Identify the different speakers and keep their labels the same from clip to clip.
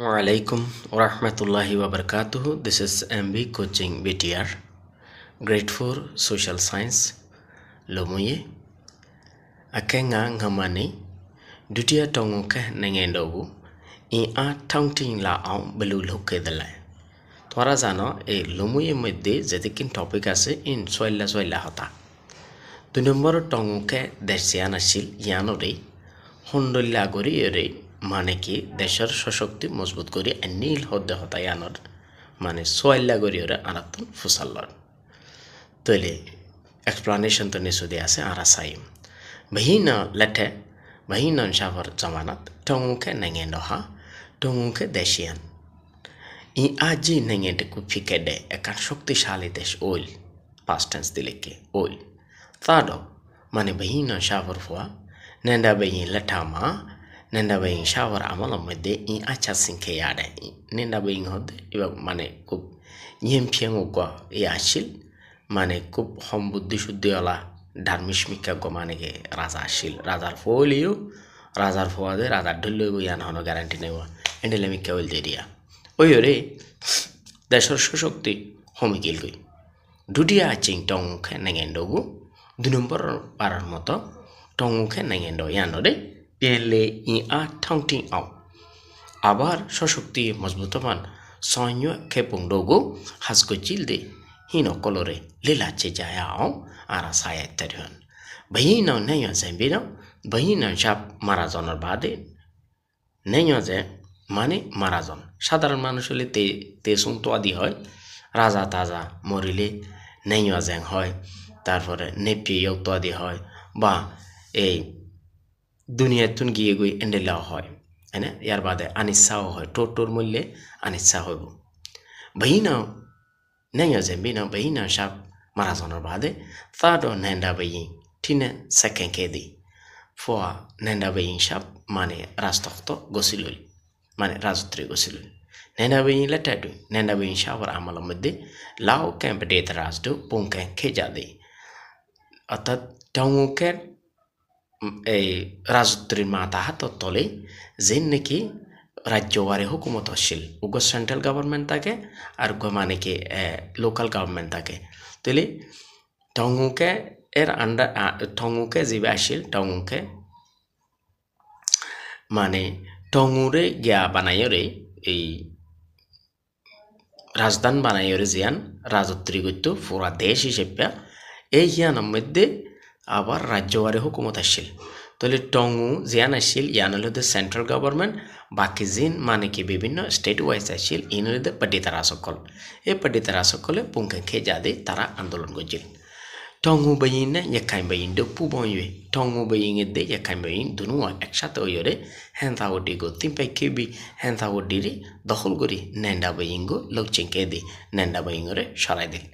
Speaker 1: Walaikum warahmatullahi wabarakatuh. This is MB Coaching BTR, Grade 4 Social Science, Lomuye. Akenga ngamani, dutia tongu ke nengendogu, a taunting la au belul hukedala. Twara zano e Lomuye medde zedikin topic ase in soilla hata. Du number tongu ke deshiana shil yanore, hondolla gori ere. মানে কি দেশের সশক্তি মজবুত করে নীল হদ্দে হতায়ানোর মানে সোয়াল্লা গরি ওরা আনাতুন ফুসাল্লর তৈলে explanation তো নিশুদে আছে আরা সাইম বহিনা লেঠে বহিনা শাফর জামানাত টঙ্গুকে নেঙে নহা টঙ্গুকে দেশিয়ান ই আজি নেঙেটে কুফিকে দে একার শক্তিশালী দেশ ওইল পাস্ট টেন্স দিলেকে ওইল তাডো মানে বহিনা শাফর ফুয়া নেন্ডা বহিন লেঠামা Nenda baying shower amalo mede in acha sinke yade. Nenda baying hode iba mane kup nyempiengo kwa yashil mane kup hombuddi shuddiola dharmishmika go mane ge raza ashil razar folio razar foade razar dhullo go yan hono guarantee newa endelemika wel deria oyore deshor shoshokti homigil goi dudia ching tong khe nengendogu du number parar moto tong khe nengendo yanode পেলে ঠাউটিং আও আবার সশক্তি মজবুতমান সৈন্য খেপুং ডোগো হাসগো চিলদে হিন কলরে লীলাচে যায়াও আরা সায়া তেরহন বহিনাও নেয় জেম্বিনাও বহিনাও সাপ মারাজনের বাদে নেয় যে মানে মারাজন সাধারণ মানুষ হলে তেসুং তোয়াদি হয় রাজা তাজা মরিলে নেয় জেং হয় তারপরে নেপিয়েও তোয়াদি হয় বা এই দুনিয়াতুন গিয়ে গই এন্ডেলাও হয় হ্যাঁ ইয়ার বাদে আনিসাও হয় টোটোর মূল্যে আনিসা হইব বহিনাও নেয় জেম্বিনাও বহিনাও সাপ মারাজনের বাদে তারও নেন্ডা বইয়িং ঠিনে সেকেন্ডকে দি ফোয়া নেন্ডা বইয়িং সাপ মানে রাজতক্ত গছিলই মানে রাজত্রে গছিলই নেন্ডা বইয়িং লেটাডু নেন্ডা বইয়িং সাপর আমলের মধ্যে লাও ক্যাম্প ডেত রাজডু পুংকে খেজা দেই অর্থাৎ টঙ্গুকের এই রাজত্বের মাথা হাতত তলে যে নাকি রাজ্যওয়ারে হুকুমত আসছিল উগো সেন্ট্রাল গভর্নমেন্ট থাকে আর গো মানে কি লোকাল গভর্নমেন্ট থাকে তাহলে টঙ্গুকে এর আন্ডার টঙ্গুকে যে আসছিল টঙ্গুকে মানে টঙ্গুরে গিয়া বানাইরে এই রাজধান বানাইরে জিয়ান রাজত্রী করতো পুরা দেশ হিসেবে এই হিয়ানের মধ্যে আবার রাজ্যওয়ারে হুকুমত আসছিল তাহলে টঙ্গু জিয়ান আসছিল ইয়ান হলো সেন্ট্রাল গভর্নমেন্ট বাকি জিন মানে কি বিভিন্ন স্টেট ওয়াইজ আসছিল ইন হলো পডিতারা সকল এই পডিতারা সকলে পুঙ্কে খেয়ে যাদে তারা আন্দোলন করছিল টঙ্গু বইন না ইয়াকাই বইন দো পুবইয়ে টঙ্গু বইন এ দে ইয়াকাই বইন দুনু একসাথে ওইরে হেনতা ওডি গো তিনপাই কেবি হেনতা ওডি রে দখল করি নেন্ডা বইন গো লোকচিংকে দে নেন্ডা বইন রে সরাই দিল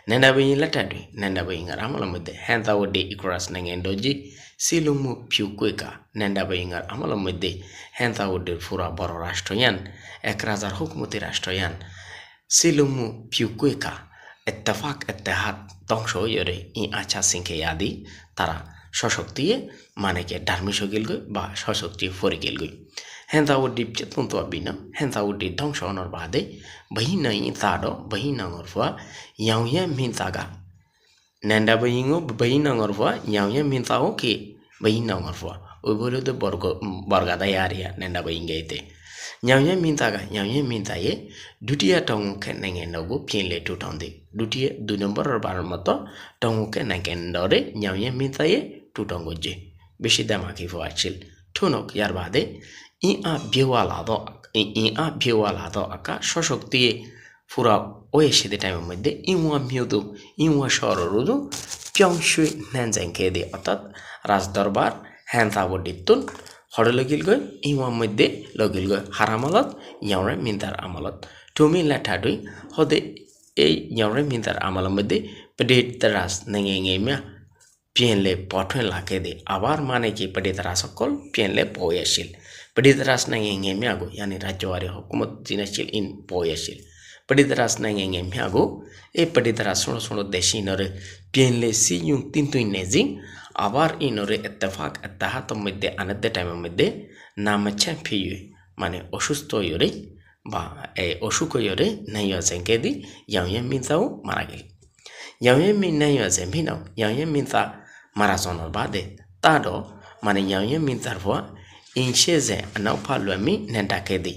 Speaker 1: নেন্ডা বইন লাটাডি নেন্ডা বইন আর আমলের মধ্যে হেনতা ওডি ইক্রাস নেঙ্গেন্ডোজি সিলুমু ফিউকুইকা নেন্ডা বইন আর আমলের মধ্যে হেনতা ওডির পুরা বড় রাষ্ট্রয়ান এক রাজার হুকুমতি রাষ্ট্রয়ান সিলুমু ফিউকুইকা এত্তেফাক এত্তেহাদ ধ্বংস হইরে ই আচ্ছা সিংকে আদি তারা সশক্তিয়ে মানে কে ডার্মিস গেল গই বা সশক্তি ফরে গেল গই হেন্দা ওডি চেতন তো বিনা হেন্দা ওডি ধ্বংস হওয়ার বাদে বহিনা ই তাডো বহিনাঙর ফুয়া ইয়াউয়া মিনতাগা নেন্ডা বহিঙো বহিনাঙর ফুয়া ইয়াউয়া মিনতাও কি বহিনাঙর ফুয়া ওই বলে তো বর্গাদা area নেন্ডা বহিঙ্গাইতে Nyawnya minta ye dutia tongu ke nengendogu pienle tutonde dutia du number bar moto tongu ke nengendore nyawnya minta ye tutongu je beshi damaki fo achil tunok yar bade i a biwala do aka shoshokti পুরা ওই সেদে টাইমের মধ্যে ইমুয়া মিউদু ইমুয়া শহরুদু পিয়ংশুই নেনজেংকে দিয়ে অর্থাৎ রাজদরবার হ্যান্তাবডিতুন হরে লগিল গই ইমুয়ার মধ্যে লগিল গই হারামলত ইয়াওরে মিন্তার আমলত তুমি লেঠাডুই হদে এই ইয়াওরে মিন্তার আমলের মধ্যে পেডিত রাজ নেঙেঙেমিয়া পিয়েনলে পঠন লাকে দে আবার মানে কি পেডিত রাজ সকল পিয়েনলে পয়সিল পেডিত রাজ নেঙেঙেমিয়া গো ইয়ানি রাজ্যওয়ারি হুকুমত জিনাছিল in পয়সিল Pedidras nangeng miago e pedidras sono deshi nore pienle si yung tintu inezing abar inore ettefaq ettahat mধ্যে another time মধ্যে নাম champion মানে অসুস্থ হয়ে বা অসুখয়রে নাইয়া জেঙ্কেদি ইয়াউয়ে মিনতাও মারা গেল ইয়াউয়ে মিন নাইয়া জেম্ভিনাও ইয়াউয়ে মিনতা মারা জনের বাদে তারও মানে ইয়াউয়ে মিনতার ভুয়া ইনসে যে নাও ফালু আমি নেন্টাকে দি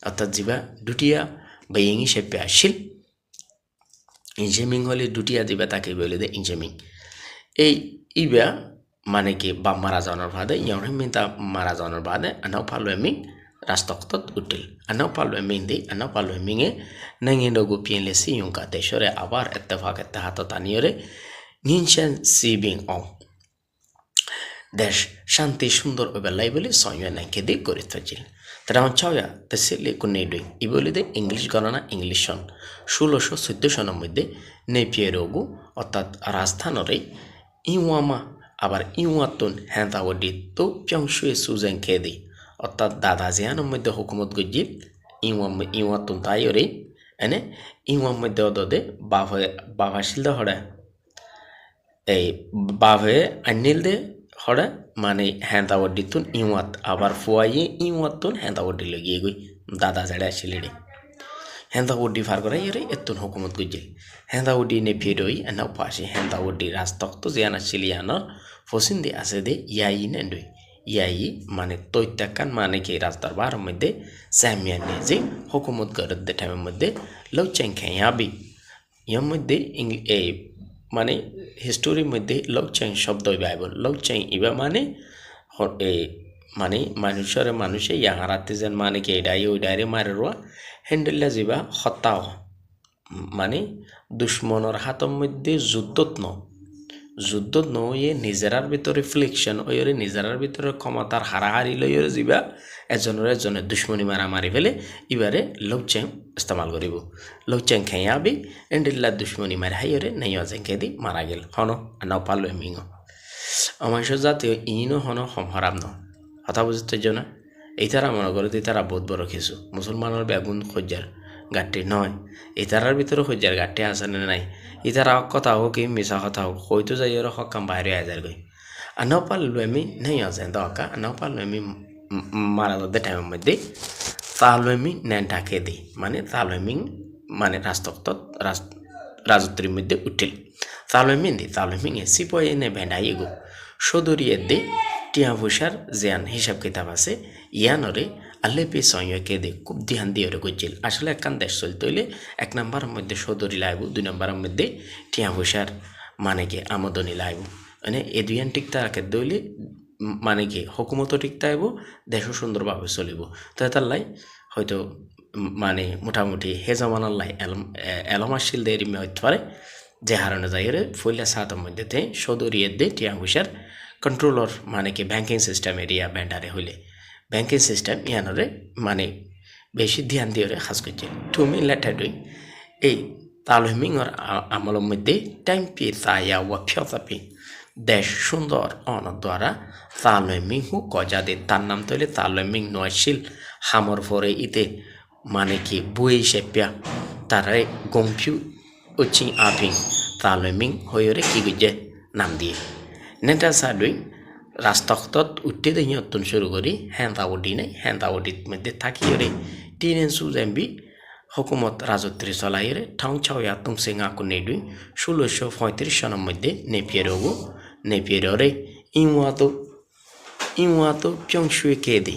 Speaker 1: অর্থাৎ যিবা দুটিয়া বেইং হিসেবে আসিল ইনজেমিং হলে দুটিয়া যিবা তাকে বলে দে ইনজেমিং এই ইবা মানে কি বা মারা যাওয়ার বাদে ইয়াউয়ে মিনতা মারা যাওয়ার বাদে নাও ফালু আমি রাষ্ট্রত উঠিল আনাও পালো মিন্দি আনাও পালো মিঙে নাঙে নগু পিয়েলে সিয়ুং কা দেশরে আবার এত্তেফাক এত্তেহাত তানিয়রে নিনশান সিবিং অং দেশ শান্তি সুন্দর বেলাই বলে সয়য়া নাইকে দিয়ে করে থাকছিল তারা চাওয়া তেসিলে কোনে ডুই ই বলে দে ইংলিশ গণনা ইংলিশ সন 1614 সনের মধ্যে নেপিয়েরোগু অর্থাৎ রাজধানরে ইওয়ামা আবার ইওয়াতুন হ্যাঁতাওয়াডি তো পিয়ংশুয়ে সুজেন খেদি অর্থাৎ দাদা জিয়ানোর মধ্যে হুকুমত গজ্জিল ইওয়াতুন তাইরে এনে ইওয়ার মধ্যে অদে বাভাশিল দে হড়ে এই বাভে আনিল দে হড়ে মানে হ্যাঁতাওয়াডি তুন ইওয়াত আবার ফুয়াইয়ে ইওয়াতুন হ্যাঁতাওয়াডি লগিয়ে গই দাদা জাড়ে আসিলে হ্যাঁতাওয়াডি ফার করাই এরে এতুন হুকুমত গজ্জিল হ্যাঁতাওয়াডি নে ফিরোই এনা পাশে হ্যাঁতাওয়াডি রাজতক্ত জিয়ানা সিলিয়ানোর ফসিন দে আছে দে ইয়াই নেন্ডই ইয়াই মানে তৈত্যাকান মানে কি রাজদরবার মধ্যে স্যামিয়ান যে হুকুমত গরদ দে টাইমের মধ্যে লৌচেং খেয়াবি ইয়ার মধ্যে এই মানে হিস্টোরির মধ্যে লৌচেং শব্দ বাইবল লৌচেং ইবা মানে এই মানে মানুষে ইয়াহারাতে যেন মানে কি এডাই ওই ডাইরে মারে রোয়া হ্যান্ডেললা যাবা হত্যা মানে দুশ্মনের হাতের মধ্যে যুদ্ধত নয়ে নিজেরার ভিতরে রিফ্লেকশন ওইরে নিজেরার ভিতরে ক্ষমতার হারাহারি লইরে যাবা এজনের দুশ্মনী মারামারি ফেলে এবারে লৌচেং ইস্তেমাল করিব লৌচেং খেয়াবি এন্ডিল্লা দুশ্মনী মারি হাইরে নাইয়া জেঙ্কে দি মারা গেল হন নাও পালো মিঙ আমার জাতীয় ইনো হন হরাম ন কথা বুঝতে না এই তারা মনে করে তারা বহুত বড় কিছু মুসলমানের বেগুন খোঁজার গাঠটি নয় এই তারার ভিতরে খোঁজার গাঠটি আছে না নাই ই তারা কথা হোক কি মিশা কথা হোক হয়তো যাই ওর হকাম বাইরে আজার গই আর নাও পারলো আমি নেই আছে দকা নাও পারলো আমি মারা যাদের টাইমের মধ্যে তাহলে আমি নেনটাকে দিই মানে তাহলে আমি মানে রাজত্বের মধ্যে উঠিল তাহলে আমি দিই তাহলে আমি সিপয়ে নে ভেন্ডাই গো সদরিয়ে দে টিয়া ভুষার জিয়ান হিসাব কিতাব আছে ইয়ানরে আল্লেপি সয়কে দে খুব ধ্যান দিয়ে ওরে গজ্জিল আসলে একখান দেশ চলতে হইলে 1 নম্বরের মধ্যে সদরি লাইব 2 নম্বরের মধ্যে টিয়া ভুষার মানে কি আমদনি লাইব মানে এ দুইয়ান টিকতা রাখে দইলে মানে কি হুকুমত টিকতা আইব দেশও সুন্দরভাবে চলিব তো তার লাই হয়তো মানে মোটামুটি হে জমানার লাই এলমাশিল দেরি হইতে পারে যে হারানো যায় ফইলা সাতের মধ্যে সদরিয়ে দে টিয়া ভুষার কন্ট্রোলর মানে কি ব্যাংকিং সিস্টেম এরিয়া ব্যান্ডারে হইলে ব্যাংকিং সিস্টেম ইয়ানরে মানে বেশি ধ্যান দিয়ে খাস করছে তুমি লেটার ডুই এই তালমিংর আমলের মধ্যে টাইম পি তায়া ওয়া ফিয়তাপি দেশ সুন্দর অনর দ্বারা তালমিং হু কজা দে তার নাম তৈলে তালমিং নয়শিল হামর ফরে ইতে মানে কি বুয়ে সেপিয়া তারাই গংফিউ উচি আপিং তালমিং হইরে কি গুজে নাম দিয়ে নেটা সাডুই রাজতক্তত উঠতে দিয়ে নতুন শুরু করি হ্যাঁতাওডি নাই হ্যাঁতাওডির মধ্যে থাকিরে টিনেন সুজেম্বি হুকুমত রাজত্রী চলাইরে ঠাউ ছাউয়া তুমসে গাঁকু নেডুই 1635 সনের মধ্যে নেপিয়েররে ইউয়াতো পিয়ংশুয়ে কেদি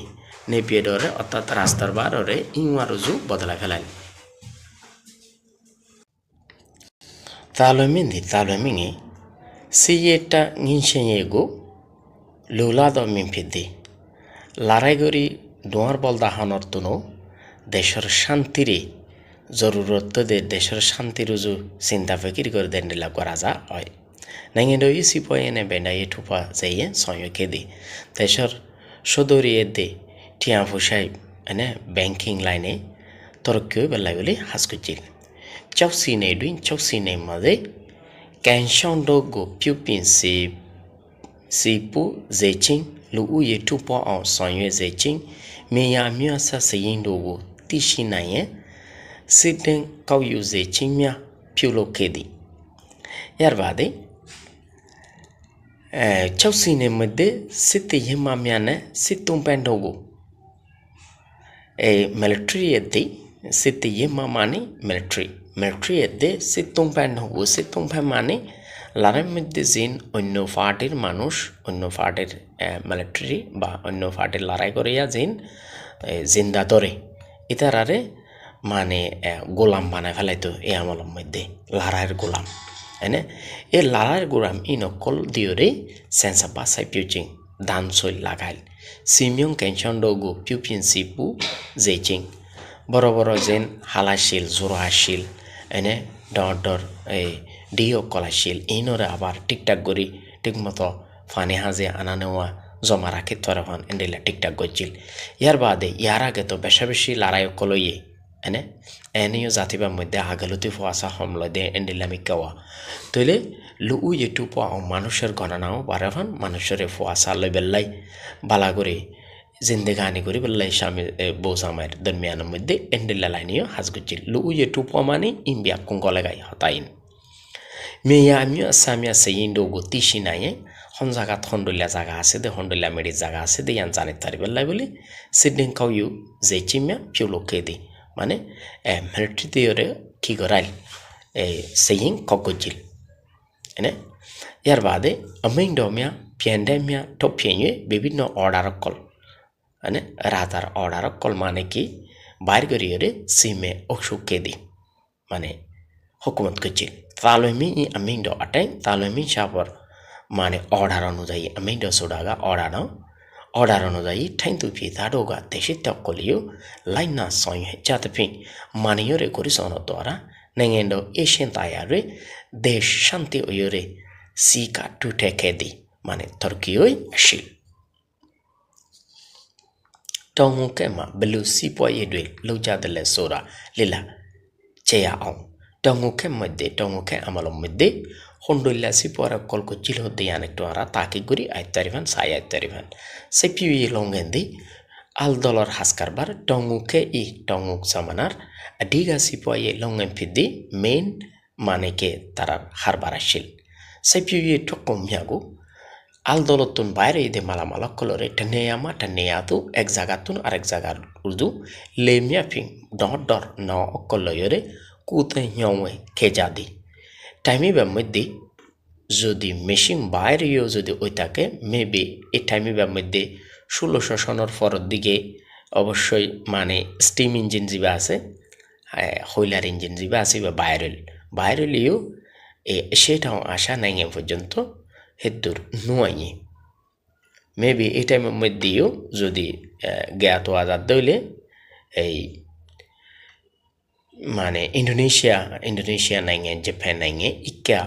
Speaker 1: নেপিয়েররে অর্থাৎ রাস্তার বাররে ইউয়ারজু বদলা ফেলাইল তালমিঙে সিয়েটা নিনসেয়েগো লৌলাদ মিমফিদ্দি লারাইগরি দোয়ার বলদা হানর তুনো দেশের শান্তিরে জরুরত দে দেশের শান্তির উজু চিন্তা ফিকির করে দেন্ডিলা করা যা হয় নাইঙে দই সিপয়ে নে বেন্ডাইয়ে ঠুপা যাইয়ে সয়কে দি দেশের সদরিয়ে দে টিয়া ফুসাই এনে ব্যাংকিং লাইনে তরক্কিও বেলাই বলে হাস করছিল চৌসি নেই ডুইন চৌসি নেই মাঝে ক্যানশন ডোগো পিউপিন si pu zeching lu uye tu po on sonyue zeching me ya mya sa sayin do ko ti shi nai yen sitin kaw yu zeching mya phyu lo ke di yar ba de chausi ne madde sit yima mya ne sit tum pen do ko military ye di City yema mani military এতে সিতংফান হবো সিতংফান মানে লারের মধ্যে জিন অন্য পার্টির মানুষ অন্য পার্টির মিলিটারি বা অন্য পার্টির লড়াই করিয়া জিন জিন্দা ধরে ইতারারে মানে গোলাম বানায় ফেলাইতো এই আমলের মধ্যে লড়াইয়ের গোলাম এনে এই লড়াইয়ের গোলাম ই নকল দিওরে সেন্সা বাসাই পিউচিং দান সই লাগাইল সিমিয়ং কেনশন ডগু পিউপিন সিপু জেচিং বড় বড় যেন হালাশিল জোড়াশিল এনে ডর এই ডিও কলাশিল ইনরে আবার ঠিকঠাক করি ঠিকমতো ফানি হাজে আনা নেওয়া জমা রাখি তোরা ফান এন্ডিলা ঠিকঠাক করছিল ইয়ার বাদে ইয়ার আগে তো বেশা বেশি লড়াই কলইয়ে এনে এনেও জাতিবার মধ্যে আগালতি ফোয়াশা হমল দে এন্ডিলামি কেওয়া তইলে লু ইটু পা মানুষের গণনাও বারাফান মানুষের ফোয়াশা লই বেল্লাই বালা করে জিন্দেগানি করি বেল্লাই স্বামী বউ জামাইয়ের দরমিয়ানের মধ্যে এন্ডিলা লাইনিও হাজ করছিল লু ইটু পা মানে ইম্বিয়া কুঙ্গলেগাই হতাইন মেয়া আমিও আসামিয়া সেইন ডগো তিসি নাই হন জায়গাত হন্ডলিয়া জায়গা আছে দে হন্ডলিয়া মেডির জায়গা আছে দে ইয়ান জানি তারি বেল্লাই বলি সিডিং কাউ যে চিমিয়া পিউ লোকে দি মানে মিলিটারি দিওরে কি করাইল সেইন কগজিল এনে ইয়ার বাদে আমিং ডমিয়া পিয়ান্ডামিয়া টপ পিয়ে বিভিন্ন অর্ডার কল মানে রাতার অর্ডার কল মানে কি বাইর করিয়ে সিমে অসুখকে দি মানে হুকুমত করছিল তালমি ই আমিং ড আটাই তালমি সাপর মানে অর্ডার অনুযায়ী আমিং ড সোডাগা অর্ডার অনুযায়ী ঠাইন তুপি তাডোগা দেশে তকলিও লাইনা সয় যাতে ফি মানিয়রে করি সন দ্বারা নেঙেন্ড এশিয়ান তায়ারে দেশ শান্তি ওয়রে সিকা টুটে খেদি মানে তুর্কিওই আসিল টংকে মা বেলু সিপয়ে দুই লৌজাদলে সোরা লীলা চেয়া আও টংকে মধ্যে টংকে আমলম মধ্যে হন্ডুল্লা সিপরা কলকো চিল হতে আনেকটোয়ারা তাকে গুরি আয়তারিভান সাই আয়তারিভান সেপিউ লঙ্গেন্দি আল দলর হাসকারবার টংকে ই টংক সামানার ডিগা সিপয়ে লঙ্গেন ফিদি মেন মানে কে তারার হারবার আসিল সেপিউ টকম মিয়াগু আল দলতুন বাইরে ইদে মালামালা কলরে টানেয়াতু এক জায়গাতুন আরেক জায়গার উর্দু লেমিয়া ফিং ডর ন অকলয়রে কুতে হিয়মে খেজাদি টাইমি বা মধ্যে যদি মেশিন বাইরেও যদি ওই থাকে মেবি এই টাইমি বা মধ্যে 1600 সনের পরের দিকে অবশ্যই মানে স্টিম ইঞ্জিন যেবা আছে হইলার ইঞ্জিন যেবা আছে বা বাইরেলিও সেটাও আসা নাই পর্যন্ত হেদ্দুর নুয়াইয়ে মেবি এই টাইমের মধ্যেও যদি জ্ঞাত আজাদ দইলে এই মানে ইন্দোনেশিয়া নাইঙে জাপান নাইঙে ইকা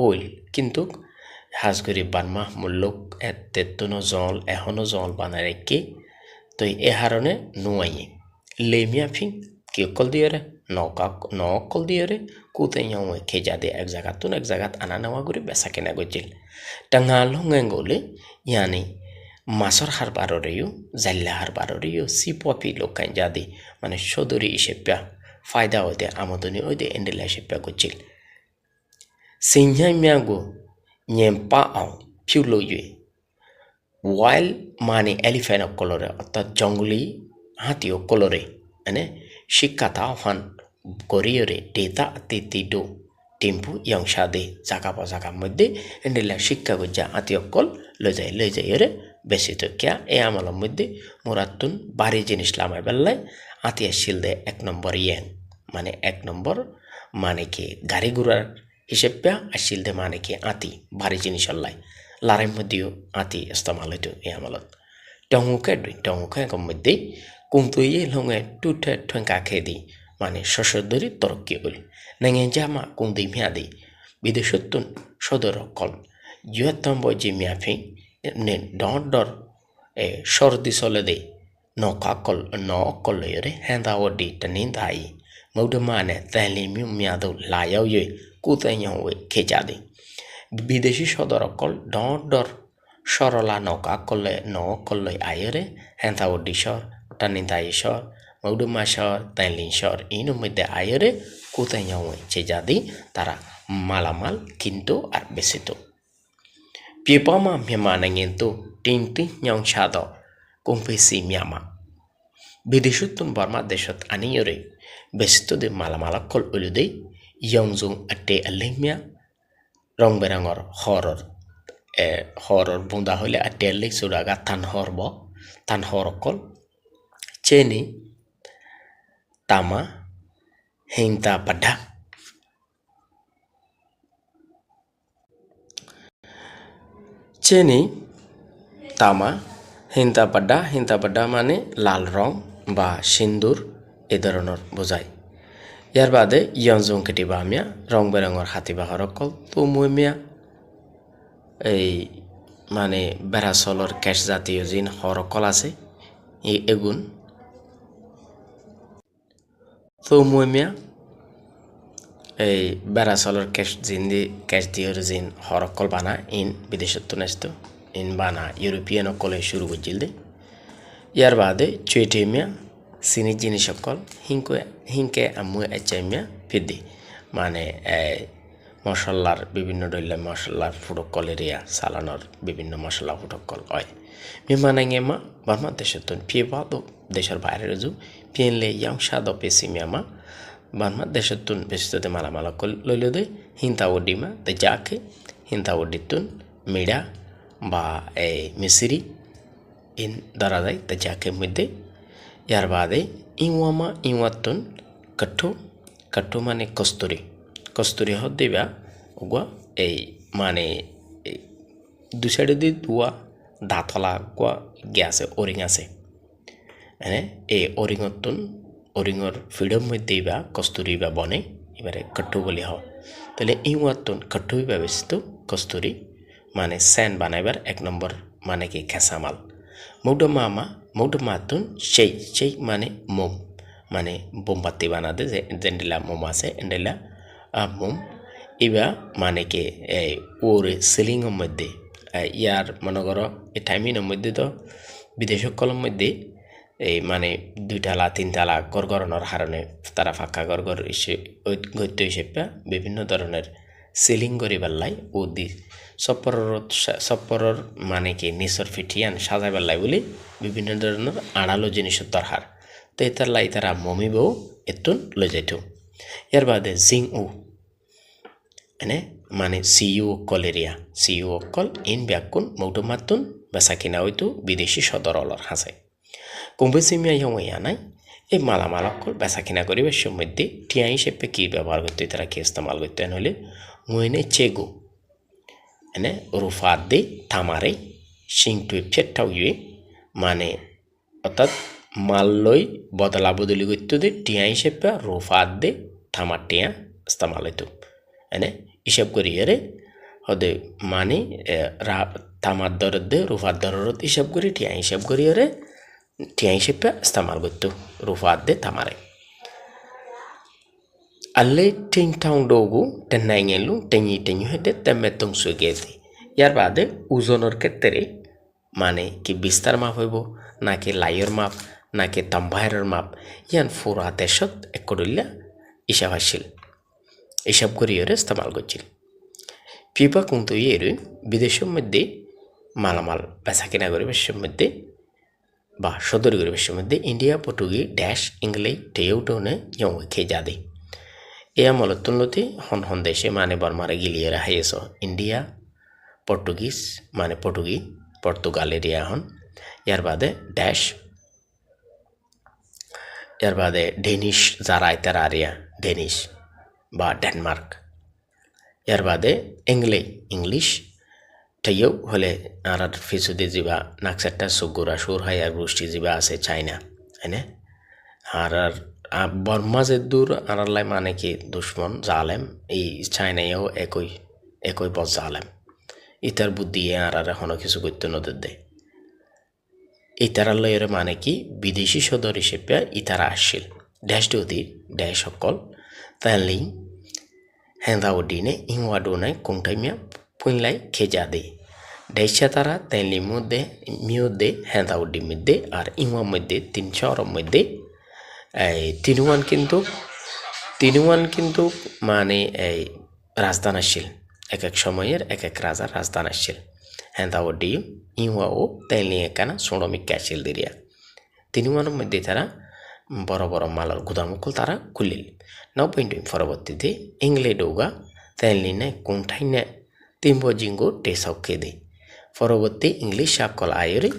Speaker 1: ওইল কিন্তু হাজ করে বানমাহ মুল্লুক এতেতনো জল এখনো জল বানায় রেখে তো এ হারণে নুয়াইয়ে লেমিয়া ফিং কি অকল দিয়ে রে ন অকল দিয়ে রে কুতে ইয়াও খেজা দিয়ে এক জায়গাত আনা নেওয়া করে বেচা কেনা করছিল টাঙা লঙ্গে গলে ইয়ানি মাছর হার বাররেও জাল্লা হার বাররেও সিপি লোকাই যাদি মানে সদরি হিসেবে ফায়দা হইতে আমদনি হইতে এন্ডেলা হিসেবে করছিল সিংহাই মিয়াগো nyempa ang piulo yue wild মানে এলিফ্যান্ট কলরে অর্থাৎ জঙ্গলি হাতি কলরে মানে শিক্ষাতা ফান করিয়রে ডেটা তিতিডো টেম্পু ইয়ং সাদে জায়গা মধ্যে এন্ডেলা শিক্ষা গজ্জা হাতি অকল লই যায় রে বেশি তো কিয়া এ আমলের মধ্যে মুরাতুন বাড়ি জিনিস লামাই বেল্লাই হাতি আসিল দে 1 নম্বর ইয়াং মানে 1 নম্বর মানে কি গাড়ি ঘোড়ার হিসেবে আসিল দে মানে কি আতি ভারী জিনিস লাই লারের মধ্যেও আতি ইস্তেমাল হইতো এই আমলত টংকে মধ্যে কুমতুইয়ে লঙে টুটে ঠেঙ্কা খেয়ে দি মানে শস্যদরি তরক্কি হইল নেঙে জামা কুমদি মিয়া দি বিদেশত্তুন সদর কল জুয়াত্তম্বর যে মিয়াফি নে ডর সর্দি চলে দে ন অকল লয়রে হেঁদাওয়ার টা নিন্দাই মৌডমানে তাইলে মিয়াদৌ লায়াও ইয়ে কুতাইয়াও খেজাদি বিদেশি সদর অকল ডর সরলা নকললে আয়রে হেঁদাওয়ার সর টানিন্দাই সর মৌডমা সর তাইলিন সর ইনুর মধ্যে আয়রে কুতাইয়াও চেজাদি তারা মালামাল কিন্তু আর বেশিত পিপামা মেমানে কিন্তু টিনটি nyong chado kumpisi miama বিদেশতুন Varma দেশত আনিয়রে বেশিতদে মালামালাকল উলুদে ইয়ংজুং আটে আল্লেমিয়া রং বেরঙর হরর বুন্দা হইলে আটে আল্লে সুরাগা থান হরকল চেনি tama hinta pada চেনি তামা হিন্তা পাড্ডা মানে লাল রং বা সিন্দুর এ ধরনের বোঝায়। ইয়ার বাদে ইয়ংজুং কেটিবা মিয়া রং বেরঙর হাতি বাহর অকল তুমুই মিয়া এই মানে বেড়াচলর ক্যাশ জাতীয় জিন হরকল আছে এগুন তুমুই মিয়া এই বেড়াচলর ক্যাশ দিয়ে জিন হরকল বানা ইন বিদেশত নেস্ত ইন বানা ইউরোপিয়ান অকলে শুরু করছিল দে। ইয়ার বাদে চুয়েটেমিয়া চিনি জিনিস অকল হিংকে আমুয়ে এচাইমিয়া ফিদি মানে মশলার বিভিন্ন দৈল্য মশলার ফুটকল এরিয়া সালানোর বিভিন্ন মশলা ফুটকল হয় মিমানাঙেমা বার্মা দেশতন ফিয়েবা তো দেশের বাইরে রুজু পিয়েনলে ইয়াং সাদ পেসি মিয়ামা বার্মা দেশতুন বেশিতে মালামালা লইল দে হিন্তা ওডিমা দে যাকে হিন্তা ওডিতুন মিডা বা মিসিরি ইন ধরা যায় তে যাকে মধ্যে। ইয়ার বাদে ইওয়াতুন কাঠু মানে কস্তুরি হদ দিবা ওগুয়া এই মানে দু সাইডে দিয়ে দুয়া দাঁতলা গুয়া গিয়ে আছে ওরিং আছে হ্যাঁ এই ওরিঙর ফিডম মধ্যে বা কস্তুরি বা বনে এবারে কট্টু বলি হওয়া তাহলে ইওয়াতুন কট্টু বা বেশি কস্তুরি মানে স্যান বানাইবার এক নম্বর মানে কি খেসামাল মৌডমাতুন সেই মানে মোম মানে বোমবাতি বানাতে যে জেন্ডেলা মোম আছে এন্ডেলা মোম ইবা মানে কি ওরে সিলিংয়ের মধ্যে ইয়ার মনে করো এই টাইমিনের মধ্যে তো বিদেশ কলম মধ্যে এই মানে 2 তালা 3 তালা গড়গড়ানোর হারণে তারা ফাঁকা গড়গড় গদ্য হিসেবে বিভিন্ন ধরনের সিলিং করি বেল্লাই ও দি সপ্পরর মানে কি নিচর ফিটিয়ান সাজাই বেল্লাই বলি বিভিন্ন ধরনের আড়ালো জিনিসের দরকার তো এতারলাই তারা মমিবও এতুন লই যাইত। এর বাদে জিং উ এনে মানে সিইউ অকল ইন ব্যাকুন মৌটমাতুন বেচা কিনা হয়তো বিদেশি সদরলর হাসে কুম্ভসিমিয়া ইয়া নাই এই মালামাল অকল বেচা কিনা পরিবেশের মধ্যে টিয়া হিসেবে কি ব্যবহার করতে তারা কি ইস্তেমাল করতে হলে মুইনে চেগু এনে রুফাত দে থামারে সিংটুয়ে ফেটটাও ইয়ে মানে অর্থাৎ মাল লই বদলা বদলি করতে দে টিয়া হিসেবে রুফাত দে থামার টিয়া ইস্তেমাল হইতো এনে হিসাব করি এরে হদে মানে থামার দরদ দে রুফার দরদ হিসাব করি টিয়া হিসাব করি এরে টিয়া হিসেবে ইস্তেমাল করতো রুফাত দে থামারে alle ting tang dogu tenangelu tenyi hede temme tong sugezi ইয়ার বাদে ওজনের ক্ষেত্রে মানে কি বিস্তার মাপ হইব নাকি লাইয়ের মাপ নাকি তাম্বাহের মাপ ইয়ান ফুরা দেশত একডুল্লা হিসাব আসছিল হিসাব করি এর ইস্তেমাল করছিল ফিফা কিন্তু এর বিদেশের মধ্যে মালামাল বেচা কিনা করে বিশ্বের মধ্যে বা সদর করে বিশ্বের মধ্যে ইন্ডিয়া পর্তুগি ড্যাশ ইংলিশ টেউটনে ইয়ং খেয়ে যা দেয় এ আমলতুন্নতি হন দেশে মানে বর্মারে গিলিয়ে রাখাইছ ইন্ডিয়া পর্তুগিজ মানে পর্তুগাল এরিয়া হন ইয়ার বাদে ড্যাশ ইয়ার বাদে ডেনিশ যারা তার আরিয়া ডেনিশ বা ডেনমার্ক ইয়ার বাদে ইংলিশ ঠাইও হলে আর ফিসুদি যা নাকসারটা সুগুরা সুর হাই আর গোষ্ঠী যা আছে চাইনা হ্যাঁ আর বর্মা যে দূর আনারলাই মানে কি দুশ্মন জালেম এই চাইনাইও একই বস জালেম ইতার বুদ্ধি আর এখনো কিছু করতে নদের দেয় ইতারালয়ের মানে কি বিদেশি সদর হিসেবে ইতারা আসছিল ড্যাশ ডুদির ড্যাশ সকল তাহলে হেঁদাউডিনে ইংওয়াডোনায় কোংটাইমিয়া পুইনলাই খেজা দে ড্যাশা তারা তাইলি মিউদে হেঁদাউডি মধ্যে আর ইংওয়া মধ্যে 300 মধ্যে তিনুয়ান কিন্তু মানে এই রাজধান আসছিল এক সময়ের এক রাজার রাজধান আসছিল হেঁদাউডি ইংওয়াও তাইলি একানা সোনমিকা আসছিল দিরিয়া তিনুমানের মধ্যে তারা বড় বড় মালার গুদামকল তারা খুলিল নাও পয়েন্ট পরবর্তীতে ইংলে ডৌগা তেলিনে কুংঠাইনে তিম্ব জিঙ্গো টেসাউকে দে পরবর্তী ইংলিশ সাকল আয়রে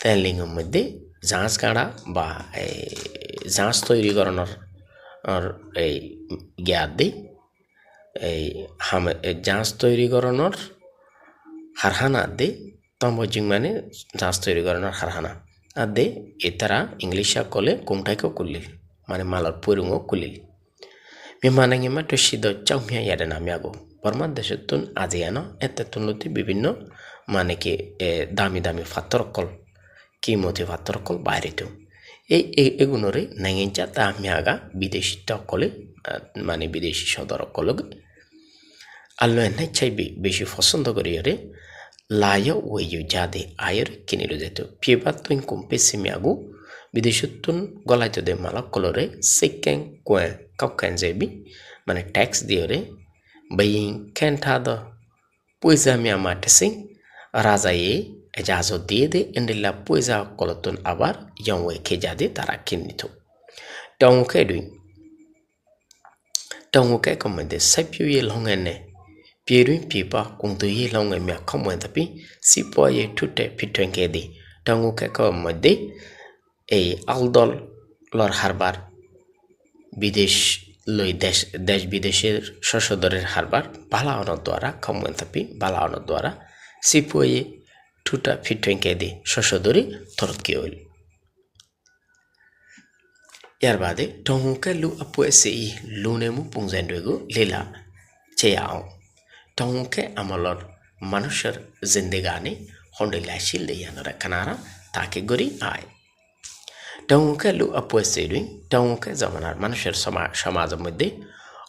Speaker 1: তেলিংয়ের মধ্যে জাহাজ গাড়া বা জাহাজ তৈরি করানোর এই জ্ঞাত দেই এই জাহাজ তৈরি করানোর হারহানা দে তম্বজিং মানে জাহাজ তৈরি করানোর হারহানা আর দে এতারা ইংলিশ কলে কুংঠাইকে কুলিল মানে মালার পুরুঙও কুলিল মিমানাঙ্গিমা টসিদ চাউমিয়া ইয়ারে নামে আগো বর্মার দেশের তুন আজিয়ানো এতে তুলতে বিভিন্ন মানে কি দামি দামি ফাত্তরকল কিমতি ফাত্তরকল বাইরেতেও এগুলোরে নাইঞ্চা তা আমি আগা বিদেশি টকলে মানে বিদেশি সদরকলগ আল্লো এনাই চাইবি বেশি পছন্দ করি রে লায় ওই যাদে আয়ের কিনিল যেত পিবা তুই কুম্পে সিমিয়াগু বিদেশতুন গলাইতে দে মালা কলরে সেকেং কোয়ে কাউকেন যাবি মানে ট্যাক্স দিয়ে রে বাইং কেনঠা দ পয়সা মিয়া মাটেসিং রাজায়ে এজাজত দিয়ে দে এন্ডিল্লা পয়সা কলতুন আবার ইয়ংওয়ে খেজাদে তারা কিনিত টংকে কমদে সাইপিউয়ে লংেনে পিরুই পিপা কুংতুয়ে লংে মিয়া কমে তাপি সিপয়ে টুটে ফিটঙ্কে দে টংকে কমদে এই আলদল লর হারবার বিদেশ লই দেশ বিদেশের সশদরের হারবার বালাওয়ানোর দ্বারা কমে তাপি বালাওয়ানোর দ্বারা সিপয়ে টুটা ফিটঙ্কে দে সশদরি তরতকে হইল ইয়ার বাদে টংকে লু আপুয়ে সেই লুনেমু পুংজেন্ডুগু লীলা চেয়াও টংকে আমলর মানুষের জিন্দেগানি হন্ডিলাশিল দেয়ানরা কানারা তাকে গরি আয় টংকে লু আপুয়ে সেইডুই টংকে জমানার মানুষের সমাজের মধ্যে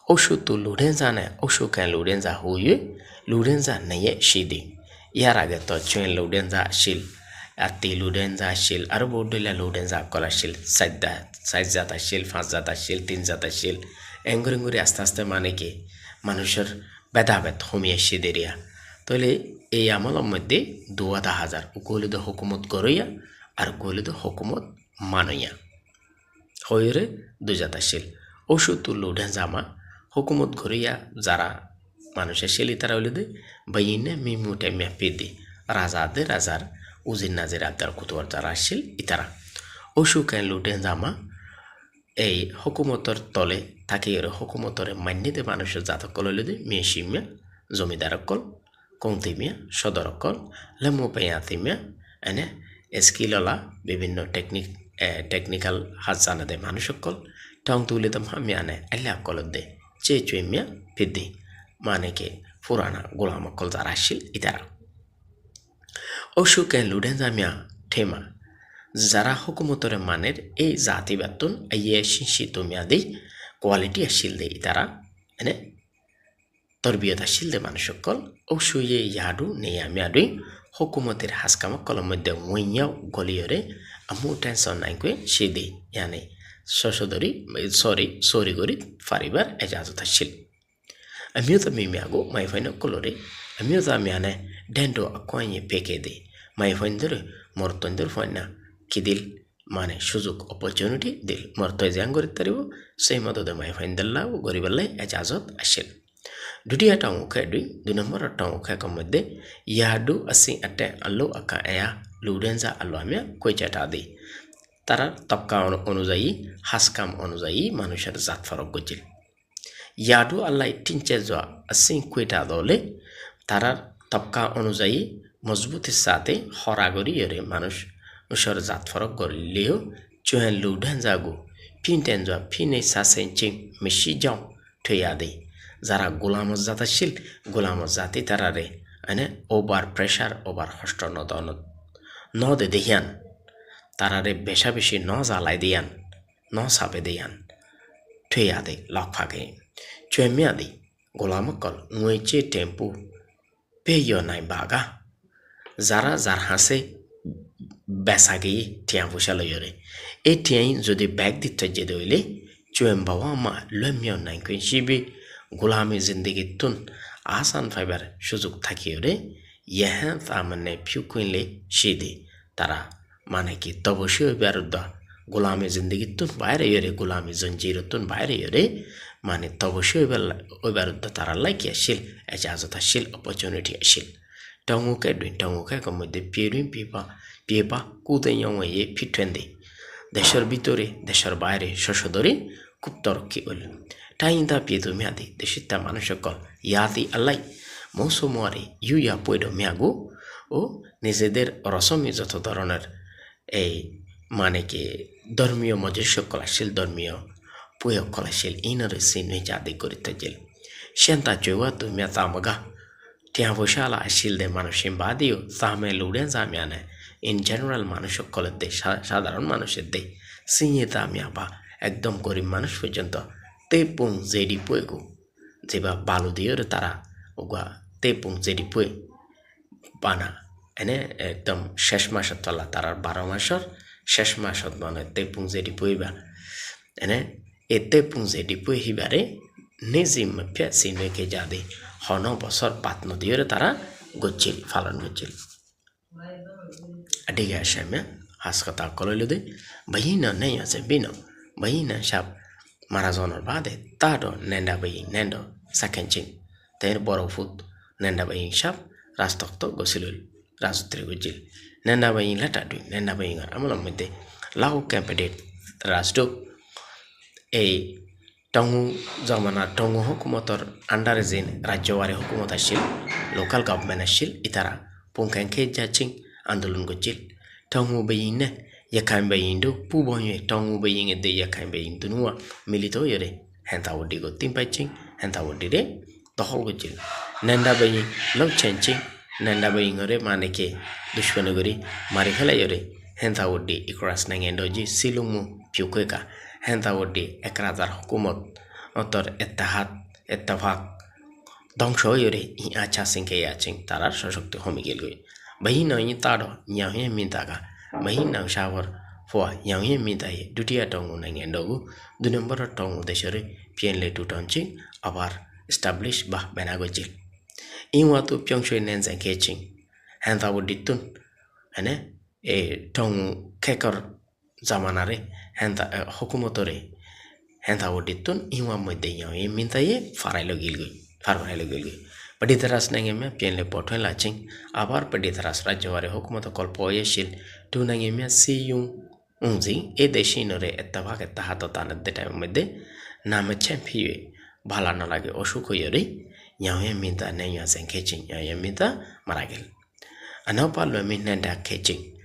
Speaker 1: ওষুধ লুড়েন জানে ওষুধ লুড়েন যা হুয়ে লুড়েন যা নেয়ে সিদি ইয়ার আগে তো চুয়েন লুড়েন যা শিল আতি লুডেন যা শিল আর বৌডিলা লুডেন যা কলা শিল সাইজ জাতা শিল 5 জাতা শিল 3 জাতা শিল এঙ্গুরি আস্তে আস্তে মানে কি মানুষের ভেদাভেদ হমিয়ে সিদেরিয়া তাহলে এই আমলের মধ্যে 2000 গোলিদ হুকুমত গরইয়া আর গোলিদ হুকুমত মানইয়া হইরে 2 জাতা শিল ওষুধ লুডেন জামা হুকুমত গরইয়া যারা মানুষের শিলি তারা হইলে দে বাইনে মিমুটে মেপে দে রাজার উজির নাজির আবদার কুতুয়ার যারা আসছিল ইতারা অসুকায় লুটেন জামা এই হুকুমতর তলে থাকে হুকুমতরে মান্যতে মানুষের জাতকল হইলে দে মেশিমিয়া জমিদারকল কৌতিমিয়া সদরকল লেমুপাইয়াতিমিয়া এনে স্কিললা বিভিন্ন টেকনিক্যাল হাত জানা দে মানুষকল টং তুলে দম হামিয়া আনে আল্লাহ কলত দে চুইমিয়া ফিদ্দি মানে কে পুরানা গোলামকল যারা আসছিল ইতারা অসুকে লুডেন জামিয়া ঠেমা যারা হুকুমতরে মানের এই জাতি বেতন আইয়ে শিশিত মেয়াদি কোয়ালিটি আসিল দে তারা এনে তরবিয়ত আসিল দে মানুষ সকল অসুয়ে ইয়াডু নেয়া মেয়াদুই হুকুমতের হাসকামকল মধ্যে মইয়াও গলিয়রে আমু টেনশন নাই কয়ে সে দে ইয়ানে সশদরি সরি গরি ফারিবার এজাজত আসিল আমিও তো মিমিয়াগো মাই ফাইন কলরে আমিও তো আমি আনে ডেন্ডো আকোয়াইয়ে পেকে দে মাই ফাইন ধরে মরতন্দর ফাইনা কি দিল মানে সুযোগ অপরচুনিটি দিল মরতয় জ্যাং গরি তারিব সেই মদদে মাই ফাইন দিল্লাও গরিবাল্লাই এজাজত আসিল দুটিয়া টাউকে দুই নম্বর টাউকে মধ্যে ইয়াডু আসি আটে আল্লো আকা এয়া লুডেনজা আল্লো আমিয়া কইচাটা দে তারা তবকা অনুযায়ী হাসকাম অনুযায়ী মানুষের জাত ফরক গজিল ইয়াডু আল্লাহ তিনচে যাওয়া আসি কুইটা দলে তারার তবকা অনুযায়ী মজবুতির সাথে হরাগরি এরে মানুষের জাত ফরক গড়লেও চুহেন লুডেন যাগু ফিনটেন যাওয়া ফিনে সাসেন চিং মিশি যাও ঠেয়া দে যারা গোলামত জাতাশীল গোলামত জাতি তারারে এনে ওভার প্রেশার ওভার হষ্ট ন দে দেহিয়ান তারারে বেশা বেশি ন জ্বালাই দিয়ান ন সাপে দিয়ান ঠেয়া দে লক ফাঁকে চুয়েমিয়া দি গোলামকল মুয়েচে টেম্পু পেয় নাই বাগা যারা যার হাসে বেসা গিয়ে টিয়া পয়সা লইরে এই টিয়াই যদি ব্যাগ দিতে যে দইলে চুয়েম বাবা মা লমিয় নাই কই শিবি গোলামি জিন্দগি তুন আসান ফাইবার সুযোগ থাকিও রে ইহা তা মানে ফিউ কইলে সিদে তারা মানে কি তবশ্যই বিরুদ্ধ গোলামি জিন্দগিতুন বাইরে ইরে গোলামি জঞ্জিরতুন বাইরে ইরে মানে তবশ্যই ওইবার তারা লাইকি আসিল এজাজত আসিল অপরচুনিটি আসিল টঙ্গুকে দুই টঙ্গুকে মধ্যে পিয়েবা কুদে ইয়ে ফিট্রেন্দে দেশের ভিতরে দেশের বাইরে শশদরে খুব তরক্কি হইল টাইন্দা পিয়েতো মেয়াদি দেশিতা মানুষ কল ইয়াদি আল্লাই মৌসুমারি ইয়া পৈড মেয়াগু ও নিজেদের রসমি যত ধরনের এই মানে কি ধর্মীয় মজস্য কলাশীল ধর্মীয় পুয়ক কলাশীল ইনরে সিনে জাদি করিতে জেল সেন্তা চৈওয়া তুমি তামগা টিয়া বসালা আসিল দে মানুষের বাদিও সামে লুড়ে জামিয়ানে ইন জেনারেল মানুষ সকলের দে সাধারণ মানুষের দে সিঁয়ে তামিয়া বা একদম গরিব মানুষ পর্যন্ত তেপুং জেডি পুয়েগু যেবা বালু দিয়ে তারা ওগুয়া তেপুং জেডি পুয়ে বানা এনে একদম শেষ মাসত তলা তার 12 মাসর শেষ মাসত মানে তেপুং জেডি পুইবা এনে এ তেপুং জেডি পুই হিবারে নিজিম ফে সিনকে যাদে হন বছর পাত নদীর তারা গচ্ছিল ফালন গচ্ছিল আডিগে আসামে হাসপাতাল কলইল দে বহিনা নেই আছে বিন বহিনা সাপ মারা জনের বাদে তার নেন্ডা বই নেন্ড সাকেঞ্চিং তের বড় ফুট নেন্ডা বই সাপ রাজতক্ত গছিল রাজত্রে গজিল নেন্ডা বই লেটা দুই নেন্ডা বই আমল মধ্যে লাউ ক্যাম্পেডেট রাজডো এই টঙ্গু জমানা টঙ্গু হুকুমতর আন্ডারে যেন রাজ্যওয়ারি হুকুমত আসছিল লোকাল গভর্নমেন্ট আসছিল ইতারা পুঙ্খাঙ্খে যাচ্ছিং আন্দোলন গজিল টঙ্গু বইনে yakan bayin do puboye tongu bayin de yakan bayin dunua milito yore henta wodi go timpaching henta wodi de tohol go jil nanda bayin lo chenching nanda bayin ore maneke dushmane gori mari khala yore henta wodi ikras nangendo ji silumu pyukeka henta wodi ekrazar hukumat otor ittihad ittefaq dongso yore I acha singke yaching tarar soshokti homi gel goi bayin no tado nyahe mintaga Mahina shower for young midday duty at Tongu Nangandogu, the number of Tongu the Sherry, Pienle to Tonching, our established Bah Benagojil. In what to Pyongshui Nens and catching, Hantha would ditun, and a Tongu Kekor Zamanare, Hantha Hokumotore, Hantha would ditun, in one with the young Mintaye, Farilo Gilgi, Farilo Gilgi. Paditaras Nangame, Pienle Porto Laching, Abar Paditaras Rajawari Hokumoto Kolpoye Shil, two Nangame see you unzi, a deshinore at the Vaka Tahatotan at the time with the Nama Champion, Balanolagi Oshuko Yori, Yamita Nayas and catching Yamita Maragil. A now parliament and a catching.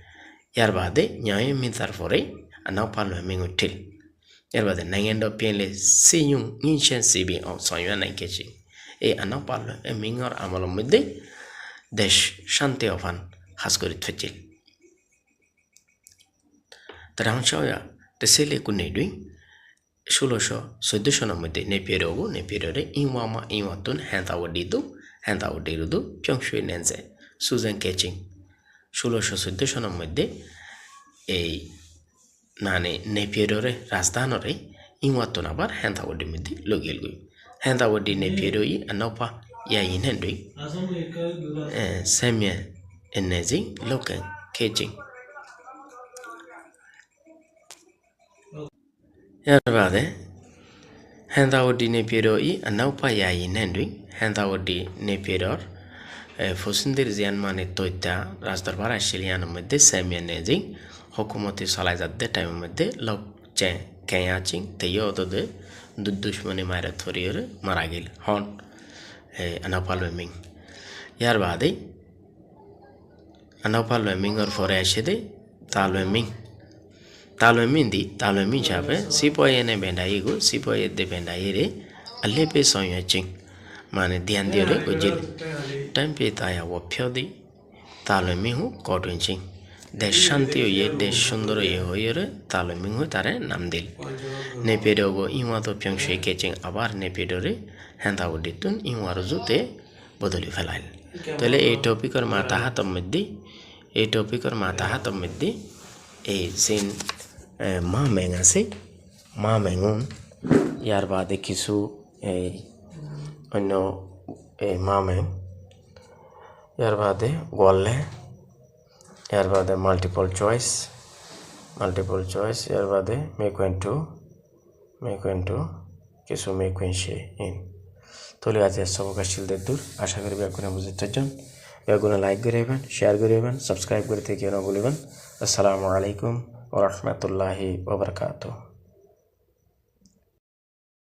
Speaker 1: Yarbade, Yamita for a, and now parliament till. Yarbade Nangendo Pienle see you ancient CB on Soyan and catching. E anapal e mingar amalom mudde desh shante ofan haskorit fechil taramshaya tesele kunedui shulosho sodushono mudde nepirogu nepirore inwama inwatun henta wadidu pyongshui nenze susan catching shulosho sodushono mudde e nane nepirore rasdanore inwatun abar henta wadi mudde logelgui Henta wodi ne pieroi anopa ya inhendui semye enezi loken catching Yarbade Henta wodi ne pieroi anopa ya inhendui Henta wodi ne pieror Fosindir zian mane toita Razdarbara Shiliano medde semye enezi Hokumoti salazat de time medde lok chen kanyaching teyodo de दुश्मनी मारे थोड़ी और मारा Gill horn अनापाल वेमिंग यार बादे अनापाल वेमिंग और फोरे ऐसे दे ताल वेमिंग चापे सिपोये ने बेंडाई गो सिपोये दे बेंडाई रे अल्ले पे सोया चिंग माने ध्यान दियो रे को जिल टाइम पे ताया वो फ्यो दी ताल वेमिंग हूँ कॉटन चिंग देश शांति हो ये देश सुंदर ये हो ये रे ताल वेमिंग हो तारे नाम दिल Nepedogo inwato pyongshui catching abar nepedore henta woditun inwaruzute bodoli falal tole ei topic or mata hatam meddi e sin ma mengase ma mengun yar bade kisu onno ma meng yar bade golle yar bade multiple choice multiple choice এর বাদে মেকুয়েন্টু কিছু মেকুয়েন্সে in তলে আছে সবকাশীলদের দূর আশা করি ব্যাগুনা বুঝতেছেন ব্যাগুনা like করিবেন share করিবেন সাবস্ক্রাইব করতে কেন বলিবেন আসসালামু আলাইকুম ওয়া রাহমাতুল্লাহি ওয়া বারাকাতুহু